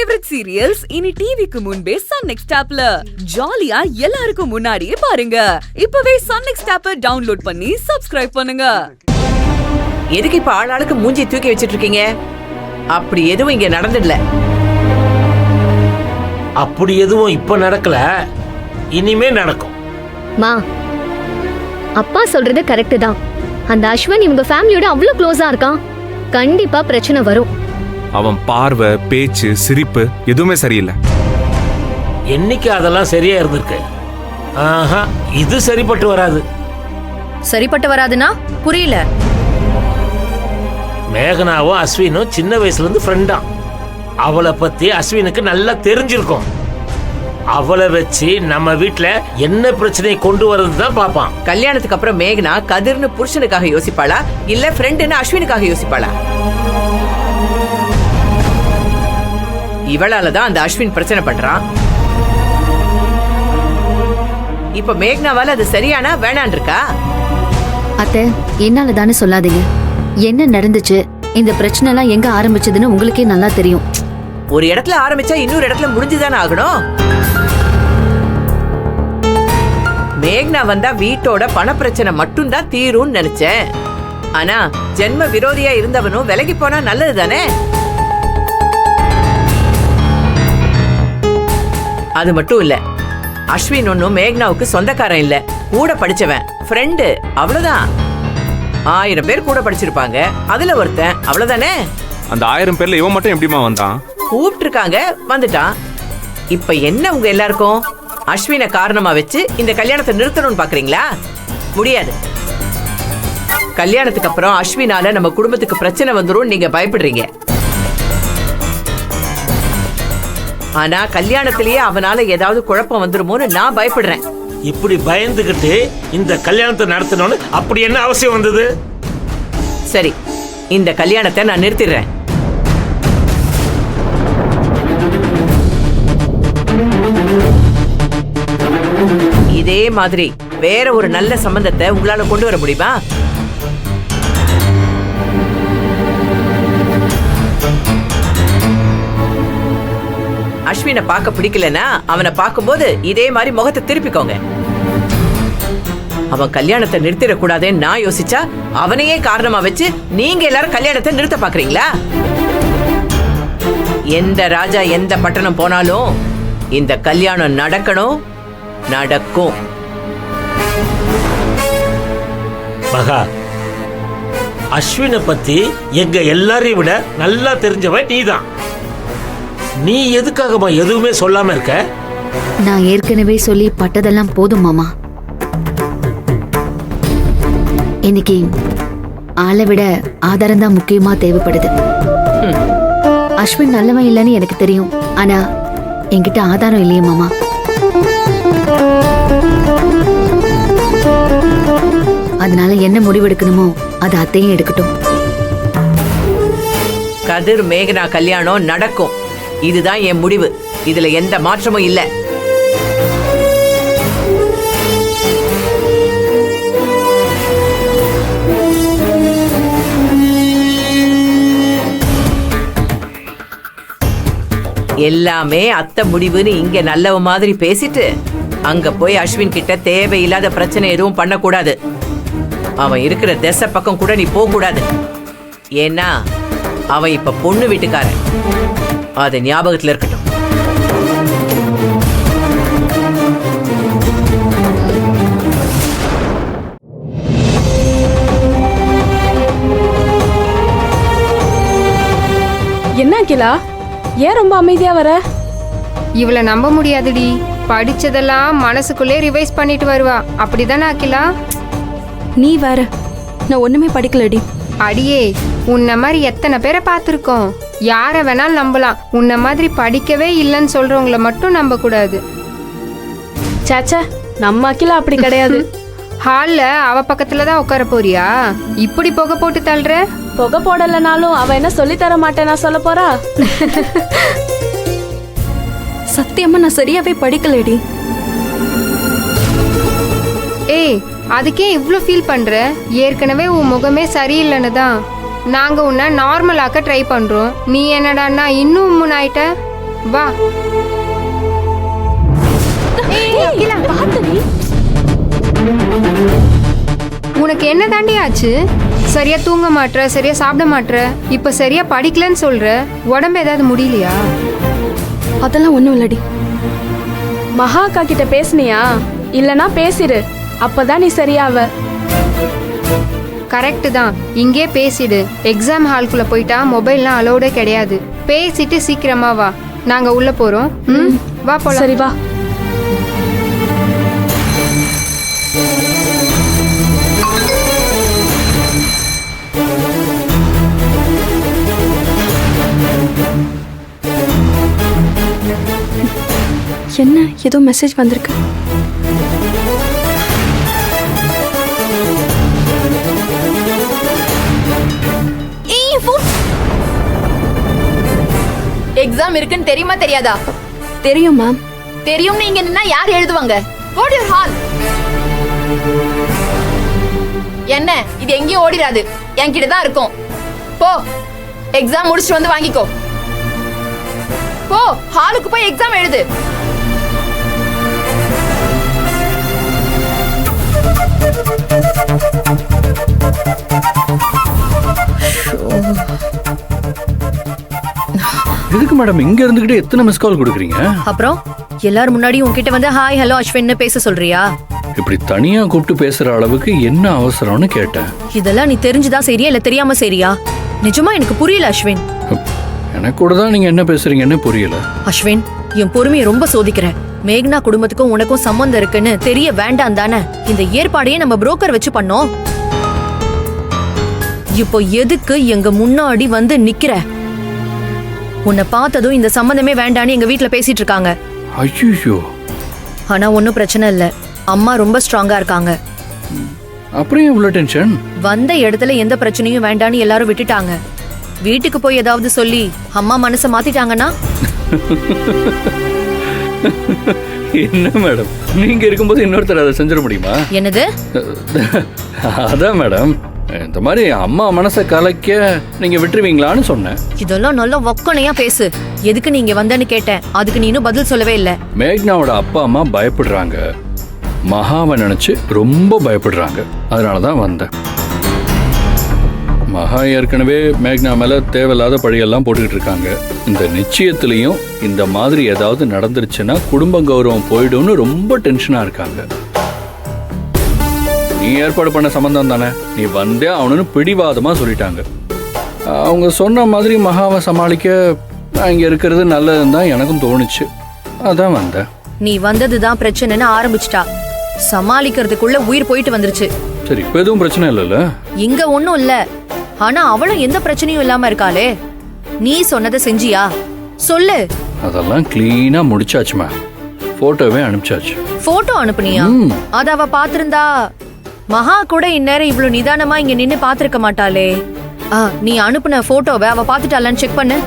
Favourite serials இனி டிவிக்கு முன்பே சன் நெக்ஸ்ட் ஆப்ல ஜாலியா எல்லாருக்கும் முன்னாடியே பாருங்க. இப்பவே சன் நெக்ஸ்ட் ஆப்பை டவுன்லோட் பண்ணி சப்ஸ்கிரைப் பண்ணுங்க. எதுக்கு இப்ப ஆளாளுக்கு மூஞ்சி தூக்கி வச்சிட்டு இருக்கீங்க? அப்படி எதுவும் இங்க நடந்துடல. அப்படி எதுவும் இப்ப நடக்கல, இனிமே நடக்கும். மா, அப்பா சொல்றது கரெக்ட் தான். அந்த அஸ்வின் இவங்க ஃபேமிலியோட அவ்வளவு க்ளோஸா இருக்கான். கண்டிப்பா பிரச்சனை வரும். அவன் பார்வை, பேச்சு, சிரிப்பு எதுவுமே சரியில்லை. என்னைக்கு அதெல்லாம் சரியா இருந்திருக்கு? ஆஹா, இது சரிப்பட்டு வராது. சரிப்பட்டு வராதுன்னா புரியல. மேகனாவும் அஸ்வினும் சின்ன வயசுல இருந்து ஃப்ரெண்டா. அவளை பத்தி அஸ்வினுக்கு நல்லா தெரிஞ்சிருக்கும். அவளை வச்சு நம்ம வீட்டுல என்ன பிரச்சனை கொண்டு வர்றது தான் பாப்பான். கல்யாணத்துக்கு அப்புறம் மேகனா கதிர்னு புருஷனுக்காக யோசிப்பாளா இல்ல ஃப்ரெண்டுன்னு அஸ்வினுக்காக யோசிப்பாளா? இவளாலதான் அந்த அஸ்வின் பிரச்சனை பண்றான். இப்ப மேகனாவால அது சரியானா வேணான் இருக்கா? அத்தை, என்னால தானே சொல்லாதீங்க. என்ன நடந்துச்சு, இந்த பிரச்சனை எல்லாம் எங்க ஆரம்பிச்சதுன்னு உங்களுக்கே நல்லா தெரியும். ஒரு இடத்துல ஆரம்பிச்சா இன்னொரு இடத்துல முடிஞ்சுதானே ஆகணும். மேகனா வந்தா வீட்டோட பண பிரச்சனை மட்டும் தான் தீரும்னு நினைச்சேன். ஆனா ஜென்ம விரோதியா இருந்தவனும் விலகி போனா நல்லது தானே. அது மட்டும் இல்ல, அஸ்வின் ஒன்னும் மேகனாவுக்கு சொந்தக்காரன் இல்ல, கூட படிச்சவன், ஃப்ரெண்டு, அவ்வளவுதான். 1000 பேர் கூட படிச்சிருப்பாங்க, அதுல ஒருத்தன், அவ்வளவுதானே. அந்த 1000 பேர்ல இவன் மட்டும் எப்படிமா வந்தான்? கூப்பிட்டு இருக்காங்க, வந்துட்டான். இப்ப என்ன உங்க எல்லாருக்கும் அஸ்வினை காரணமா வச்சு இந்த கல்யாணத்தை நிறுத்தணும்னு பாக்குறீங்களா? முடியாது. கல்யாணத்துக்கு அப்புறம் அஸ்வினால நம்ம குடும்பத்துக்கு பிரச்சனை வந்துரும் நீங்க பயப்படுறீங்க. ஆனா கல்யாணத்திலேயே அவனால ஏதாவது குழப்பம் வந்துருமோன்னு நான் பயப்படுறேன். இப்படி பயந்துகிட்டு இந்த கல்யாணத்தை நடத்தணும்னு அப்படி என்ன அவசியம் வந்தது? சரி, இந்த கல்யாணத்தை நான் நிறுத்திடுறேன். இதே மாதிரி வேற ஒரு நல்ல சம்பந்தத்தை உங்களால கொண்டு வர முடியுமா? அஸ்வினை பார்க்க பிடிக்கலன்னா அவனை பார்க்கும்போது இதே மாதிரி முகத்தை திருப்பிக்கோங்க. அவன் கல்யாணத்தை நிறுத்திடக்கூடாதுன்னு நான் யோசிச்சா அவனையே காரணமா வச்சு நீங்க எல்லாரும் கல்யாணத்தை நிறுத்த பாக்குறீங்களா? எந்த ராஜா எந்த பட்டணம் போனாலும் இந்த கல்யாணம் நடக்கணும், நடக்கும். மகா, அஸ்வினை பத்தி எங்க எல்லாரையும் விட நல்லா தெரிஞ்சவன் நீதான். நீ எதுக்காகமா எதுவுமே சொல்லாம இருக்க? நான் ஏற்கனவே சொல்லி பட்டதெல்லாம் போதும் மாமா. இன்னைக்கு ஆளை விட ஆதாரம் தான் முக்கியமா தேவைப்படுது. அஸ்வின் நல்லவன் இல்லைன்னு எனக்கு தெரியும், ஆனா என்கிட்ட ஆதாரம் இல்லையே மாமா. அதனால என்ன முடிவெடுக்கணுமோ அது அத்தையும் எடுக்கட்டும். கதிர் மேகனா கல்யாணம் நடக்கும், இதுதான் என் முடிவு. இதுல எந்த மாற்றமும் இல்ல. எல்லாமே அத்தை முடிவுன்னு இங்க நல்லவ மாதிரி பேசிட்டு அங்க போய் அஸ்வின் கிட்ட தேவையில்லாத பிரச்சனை எதுவும் பண்ணக்கூடாது. அவன் இருக்கிற திசை பக்கம் கூட நீ போக கூடாது. ஏன்னா அவன் இப்ப பொண்ணு வீட்டுக்காரன், அது ஞாபகத்துல இருக்கட்டும். என்ன அகிலா, ஏன் ரொம்ப அமைதியா வர? இவளை நம்ப முடியாதுடி. படிச்சதெல்லாம் மனசுக்குள்ளே ரிவைஸ் பண்ணிட்டு வருவா. அப்படிதானே அகிலா? நீ வேற, நான் ஒண்ணுமே படிக்கலடி. அடியே, உன்ன மாதிரி எத்தனை பேரை பார்த்துருக்கோம். யார வேணாலும் நம்பலாம். உன்ன மாதிரி படிக்கவே இல்லைன்னு சொல்றவங்கள மட்டும் நம்ப கூடாது. சேச்சா, நம்ம அகிலா அப்படி கிடையாது. ஹால்ல அவ பக்கத்துல தான் உட்கார போறியா? இப்படி புகை போட்டு தள்ளுற? புகை போடலனாலும் அவ என்ன சொல்லி தர மாட்டேனா சொல்ல போறா? சத்தியமா நான் சரியாவே படிக்கலடி. ஏய், அதுக்கே இவ்ளோ ஃபீல் பண்ற? ஏற்கனவே உன் முகமே சரியில்லைன்னு தான் நாங்க உன்னை நார்மலாக்க ட்ரை பண்றோம். நீ என்னடான்னா இன்னும் உம்முன்னு ஆயிட்ட. வா. அகிலா, உனக்கு என்ன தாண்டி ஆச்சு? சரியா தூங்க மாட்ற, சரியா சாப்பிட மாட்ற, இப்ப சரியா படிக்கலன்னு சொல்ற. உடம்பு ஏதாவது முடியலையா? அதெல்லாம் ஒண்ணும் இல்லடி. மகா அக்கா கிட்ட பேசுனியா? இல்லனா பேசிரு, அப்பதான் நீ சரியாவ. கரெக்ட் தான், இங்கே பேசிடு. எக்ஸாம் ஹால்குள்ள போயிட்டா மொபைல்லாம் அலோடே கிடையாது. பேசிட்டு சீக்கிரமா வா, நாங்க உள்ள போறோம். வா போலாம். சரி வா. என்ன ஏதோ மெசேஜ் வந்திருக்கு. எக்ஸாம் இருக்குன்னு தெரியுமா தெரியாதா? தெரியும் மேம். தெரியும். நீங்க நின்னா யார் எழுதுவாங்க? Go to your hall. என்ன இது எங்கேயும் ஓடிராது, என்கிட்ட தான் இருக்கும். போ, எக்ஸாம் முடிச்சுட்டு வந்து வாங்கிக்கோ. போ, ஹாலுக்கு போய் எக்ஸாம் எழுது. எதுக்கு மேடம் இங்க இருந்துகிட்டு எத்தனை மிஸ் கால் கொடுக்குறீங்க? அப்புறம் எல்லாரும் முன்னாடி உன்கிட்ட வந்து ஹாய் ஹலோ அஸ்வின்னு பேச சொல்றியா? இப்படி தனியா கூப்பிட்டு பேசுற அளவுக்கு என்ன அவசரம்னு கேட்டேன். இதெல்லாம் நீ தெரிஞ்சுதான் சரியா இல்ல தெரியாம சரியா? நிஜமா எனக்கு புரியல அஸ்வின். எனக்கு கூட தான் நீங்க என்ன பேசுறீங்கன்னு புரியல. அஸ்வின், என் பொறுமையை ரொம்ப சோதிக்கிற. மேக்னா குடும்பத்துக்கும் உனக்கும் சம்பந்தம் இருக்குன்னு தெரிய வேண்டாம் தானே இந்த ஏற்பாடையே நம்ம புரோக்கர் வச்சு பண்ணோம். இப்போ எதுக்கு எங்க முன்னாடி வந்து நிக்கிற? உன்னை பார்த்ததும் இந்த சம்பந்தமே வேண்டான்னு எங்க வீட்டுல பேசிட்டு இருக்காங்க. ஐயோ. ஆனா ஒன்னும் பிரச்சனை இல்ல, அம்மா ரொம்ப ஸ்ட்ராங்கா இருக்காங்க. அப்புறம் இவ்வளவு டென்ஷன்? வந்த இடத்துல எந்த பிரச்சனையும் வேண்டான்னு எல்லாரும் விட்டுட்டாங்க. வீட்டுக்கு போய் ஏதாவது சொல்லி அம்மா மனசை மாத்திட்டாங்கன்னா? என்ன மேடம், நீங்க இருக்கும்போது இன்னொருத்தர் அதை செஞ்சிட முடியுமா? என்னது? அதான் மேடம், இந்த மாதிரி அம்மா மனசை கலைக்க நீங்க விட்டுருவீங்களான்னு சொன்னேன். இதெல்லாம் நல்லா வக்கனையா பேசு. எதுக்கு நீங்க வந்தேன்னு கேட்டேன், அதுக்கு நீ இன்னும் பதில் சொல்லவே இல்ல. மேக்னாவோட அப்பா அம்மா பயப்படுறாங்க, மகாவை நினைச்சு ரொம்ப பயப்படுறாங்க, அதனாலதான் வந்தேன். மகா ஏற்கனவே மேக்னா மேல தேவையில்லாத பழியெல்லாம் போட்டுக்கிட்டு இருக்காங்க. இந்த நிச்சயத்திலையும் இந்த மாதிரி ஏதாவது நடந்துருச்சுன்னா குடும்ப கௌரவம் போயிடும்னு ரொம்ப டென்ஷனா இருக்காங்க. நீ ஏற்பாடு பண்ண சம்பந்தம் தானே, நீ வந்தே அவனு பிடிவாதமா சொல்லிட்டாங்க. அவங்க சொன்ன மாதிரி மகாவை சமாளிக்க நான் இங்க இருக்கிறது நல்லதுன்னு தான் எனக்கும் தோணுச்சு, அதான் வந்தேன். நீ வந்ததுதான் பிரச்சனைன்னு ஆரம்பிச்சிட்டா. சமாளிக்கிறதுக்குள்ள உயிர் போயிட்டு வந்துருச்சு. சரி, இப்ப எதுவும் பிரச்சனை இல்லைல்ல? இங்க ஒண்ணும் இல்ல. ஆனா அவளும் எந்த பிரச்சனையும் இல்லாம இருக்காளே. நீ சொன்னதை செஞ்சியா? சொல்லு. அதெல்லாம் கிளீனா முடிச்சாச்சுமா, போட்டோவே அனுப்பிச்சாச்சு. போட்டோ அனுப்புனியா? அத அவ பாத்திருந்தா மகா கூட இந்நேரம் இவ்வளவு நிதானமா இங்க நின்னு பாத்திருக்க மாட்டாளே. நீ அனுப்புன போட்டோவை அவ பாத்துட்டாளான்னு செக் பண்ணு.